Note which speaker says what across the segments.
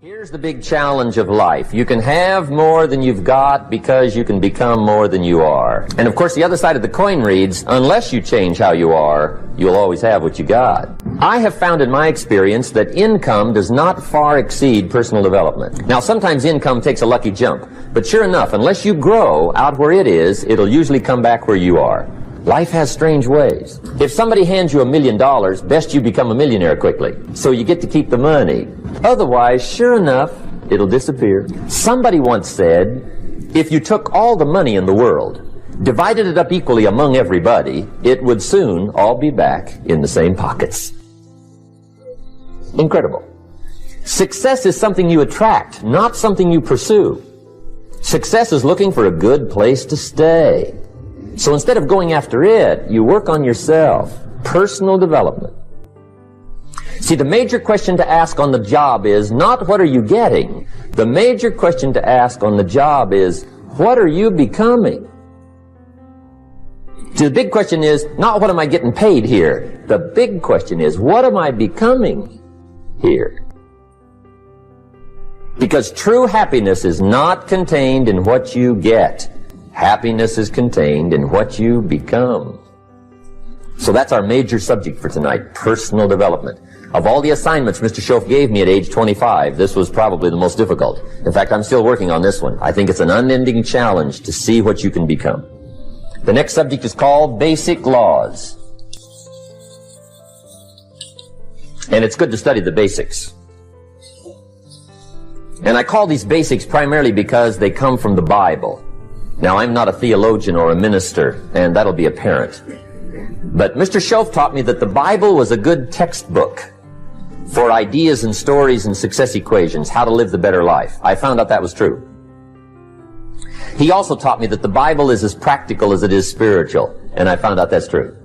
Speaker 1: Here's the big challenge of life. You can have more than you've got because you can become more than you are. And of course, the other side of the coin reads, unless you change how you are, you'll always have what you got. I have found in my experience that income does not far exceed personal development. Now, sometimes income takes a lucky jump, but sure enough, unless you grow out where it is, it'll usually come back where you are. Life has strange ways. If somebody hands you $1 million, best you become a millionaire quickly, so you get to keep the money. Otherwise, sure enough, it'll disappear. Somebody once said, if you took all the money in the world, divided it up equally among everybody, it would soon all be back in the same pockets. Incredible. Success is something you attract, not something you pursue. Success is looking for a good place to stay. So instead of going after it, you work on yourself. Personal development. See, the major question to ask on the job is not what are you getting. The major question to ask on the job is what are you becoming? See, the big question is not what am I getting paid here. The big question is what am I becoming here? Because true happiness is not contained in what you get. Happiness is contained in what you become. So that's our major subject for tonight, personal development. Of all the assignments Mr. Schoaf gave me at age 25, this was probably the most difficult. In fact, I'm still working on this one. I think it's an unending challenge to see what you can become. The next subject is called Basic Laws. And it's good to study the basics. And I call these basics primarily because they come from the Bible. Now, I'm not a theologian or a minister, and that'll be apparent. But Mr. Schoaf taught me that the Bible was a good textbook for ideas and stories and success equations, how to live the better life. I found out that was true. He also taught me that the Bible is as practical as it is spiritual, and I found out that's true.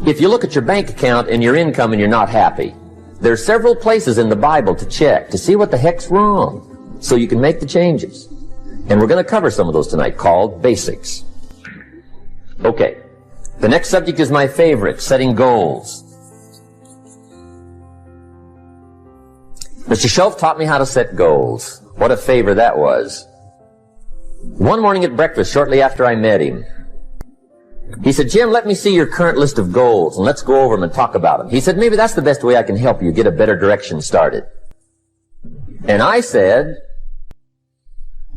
Speaker 1: If you look at your bank account and your income and you're not happy, there are several places in the Bible to check to see what the heck's wrong so you can make the changes. And we're going to cover some of those tonight, called basics. Okay. The next subject is my favorite, setting goals. Mr. Schoaf taught me how to set goals. What a favor that was. One morning at breakfast, shortly after I met him, he said, Jim, let me see your current list of goals, and let's go over them and talk about them. He said, maybe that's the best way I can help you get a better direction started. And I said,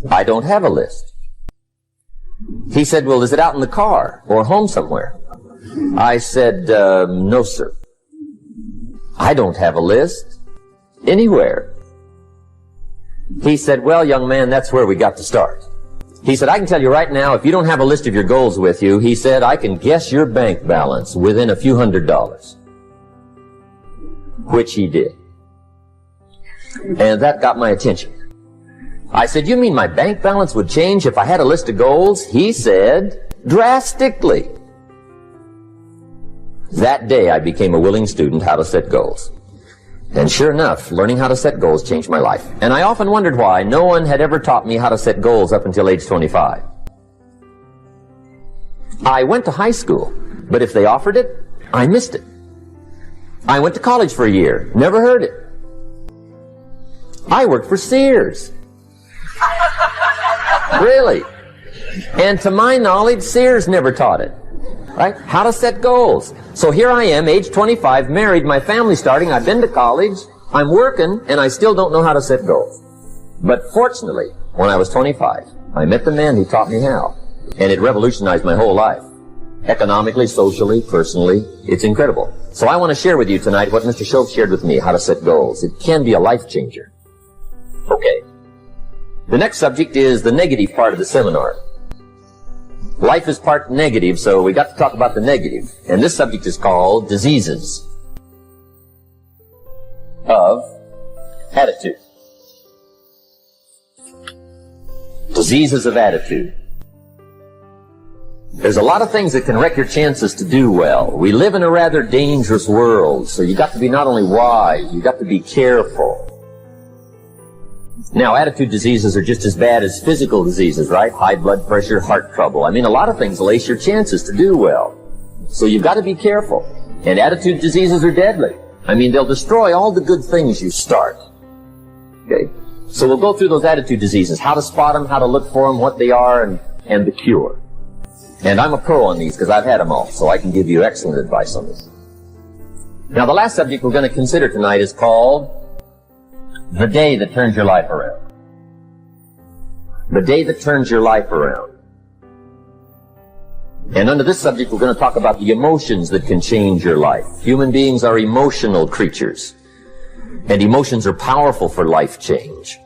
Speaker 1: I don't have a list. He said, well, is it out in the car or home somewhere? I said, no, sir. I don't have a list anywhere. He said, well, young man, that's where we got to start. He said, I can tell you right now, if you don't have a list of your goals with you, he said, I can guess your bank balance within a few $100s. Which he did. And that got my attention. I said, you mean my bank balance would change if I had a list of goals? He said, drastically. That day I became a willing student how to set goals. And sure enough, learning how to set goals changed my life. And I often wondered why no one had ever taught me how to set goals up until age 25. I went to high school, but if they offered it, I missed it. I went to college for a year, never heard it. I worked for Sears. Really? And to my knowledge, Sears never taught it. Right? How to set goals. So here I am, age 25, married, my family's starting, I've been to college, I'm working, and I still don't know how to set goals. But fortunately, when I was 25, I met the man who taught me how. And it revolutionized my whole life. Economically, socially, personally, it's incredible. So I want to share with you tonight what Mr. Schoaf shared with me, how to set goals. It can be a life changer. Okay. The next subject is the negative part of the seminar. Life is part negative, so we got to talk about the negative. And this subject is called diseases of attitude. Diseases of attitude. There's a lot of things that can wreck your chances to do well. We live in a rather dangerous world, so you got to be not only wise, you got to be careful. Now, attitude diseases are just as bad as physical diseases, right? High blood pressure, heart trouble. I mean, a lot of things lace your chances to do well. So you've got to be careful. And attitude diseases are deadly. I mean, they'll destroy all the good things you start. Okay? So we'll go through those attitude diseases, how to spot them, how to look for them, what they are, and the cure. And I'm a pro on these because I've had them all, so I can give you excellent advice on this. Now, the last subject we're going to consider tonight is called the day that turns your life around. The day that turns your life around. And under this subject, we're going to talk about the emotions that can change your life. Human beings are emotional creatures, and emotions are powerful for life change.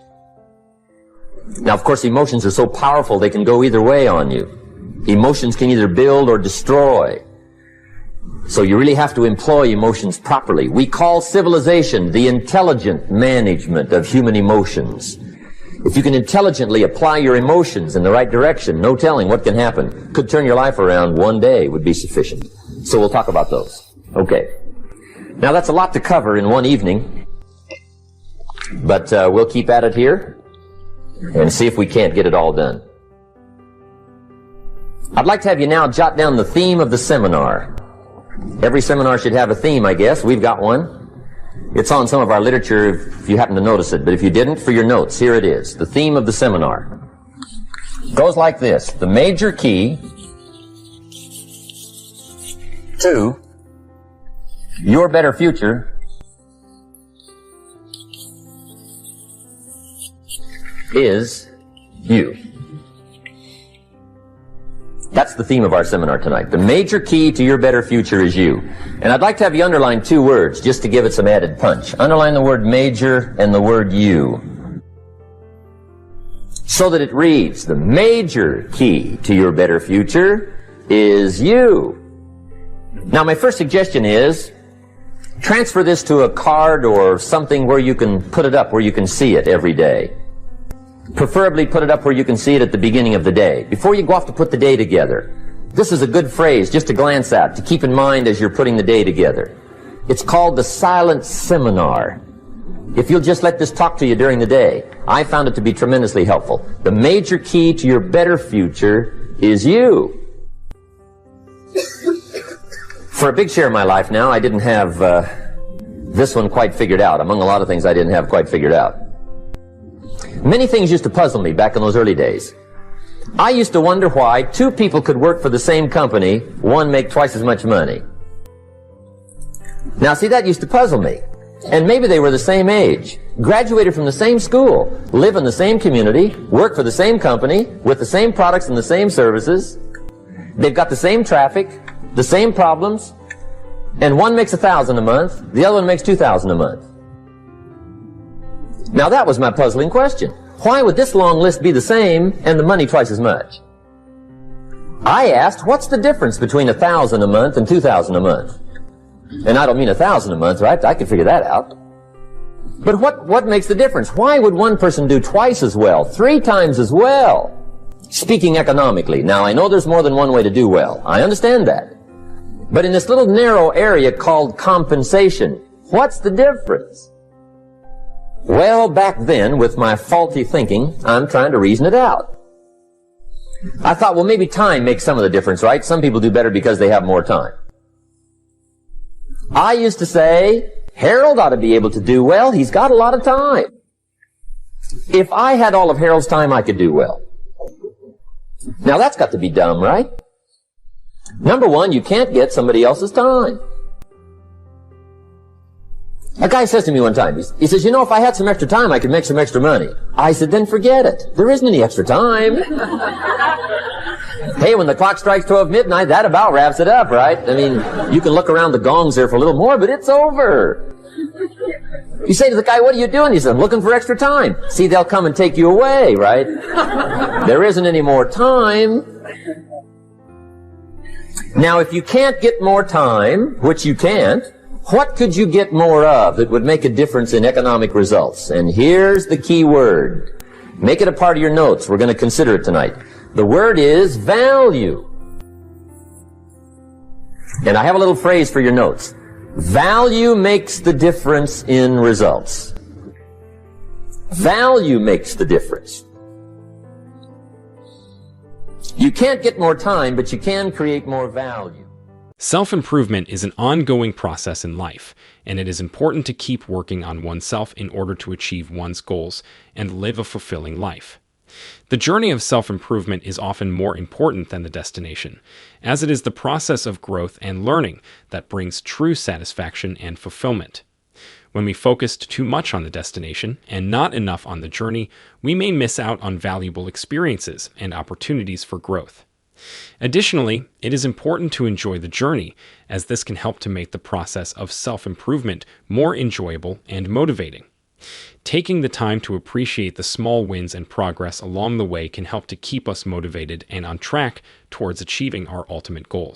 Speaker 1: Now, of course, emotions are so powerful they can go either way on you. Emotions can either build or destroy. So you really have to employ emotions properly. We call civilization the intelligent management of human emotions. If you can intelligently apply your emotions in the right direction, no telling what can happen. Could turn your life around one day would be sufficient. So we'll talk about those. Okay. Now that's a lot to cover in one evening, but we'll keep at it here and see if we can't get it all done. I'd like to have you now jot down the theme of the seminar. Every seminar should have a theme, I guess. We've got one. It's on some of our literature if you happen to notice it, but if you didn't, for your notes, here it is. The theme of the seminar goes like this. The major key to your better future is you. That's the theme of our seminar tonight. The major key to your better future is you. And I'd like to have you underline two words just to give it some added punch. Underline the word major and the word you, so that it reads, the major key to your better future is you. Now, my first suggestion is transfer this to a card or something where you can put it up, where you can see it every day. Preferably put it up where you can see it at the beginning of the day, before you go off to put the day together. This is a good phrase just to glance at, to keep in mind as you're putting the day together. It's called the silent seminar. If you'll just let this talk to you during the day, I found it to be tremendously helpful. The major key to your better future is you. For a big share of my life now, I didn't have this one quite figured out. Among a lot of things I didn't have quite figured out. Many things used to puzzle me back in those early days. I used to wonder why two people could work for the same company, one make twice as much money. Now, see, that used to puzzle me. And maybe they were the same age, graduated from the same school, live in the same community, work for the same company, with the same products and the same services. They've got the same traffic, the same problems, and one makes $1,000 a month, the other one makes $2,000 a month. Now that was my puzzling question. Why would this long list be the same and the money twice as much? I asked, what's the difference between $1,000 a month and $2,000 a month? And I don't mean $1,000 a month, right? I can figure that out. But what makes the difference? Why would one person do twice as well, 3 times as well? Speaking economically. Now, I know there's more than one way to do well. I understand that. But in this little narrow area called compensation, what's the difference? Well, back then, with my faulty thinking, I'm trying to reason it out. I thought, well, maybe time makes some of the difference, right? Some people do better because they have more time. I used to say, Harold ought to be able to do well. He's got a lot of time. If I had all of Harold's time, I could do well. Now, that's got to be dumb, right? Number one, you can't get somebody else's time. A guy says to me one time, he says, you know, if I had some extra time, I could make some extra money. I said, then forget it. There isn't any extra time. Hey, when the clock strikes 12 midnight, that about wraps it up, right? I mean, you can look around the gongs there for a little more, but it's over. You say to the guy, what are you doing? He says, I'm looking for extra time. See, they'll come and take you away, right? There isn't any more time. Now, if you can't get more time, which you can't, what could you get more of that would make a difference in economic results? And here's the key word. Make it a part of your notes. We're going to consider it tonight. The word is value. And I have a little phrase for your notes. Value makes the difference in results. Value makes the difference. You can't get more time, but you can create more value.
Speaker 2: Self-improvement is an ongoing process in life, and it is important to keep working on oneself in order to achieve one's goals and live a fulfilling life. The journey of self-improvement is often more important than the destination, as it is the process of growth and learning that brings true satisfaction and fulfillment. When we focus too much on the destination and not enough on the journey, we may miss out on valuable experiences and opportunities for growth. Additionally, it is important to enjoy the journey, as this can help to make the process of self-improvement more enjoyable and motivating. Taking the time to appreciate the small wins and progress along the way can help to keep us motivated and on track towards achieving our ultimate goals.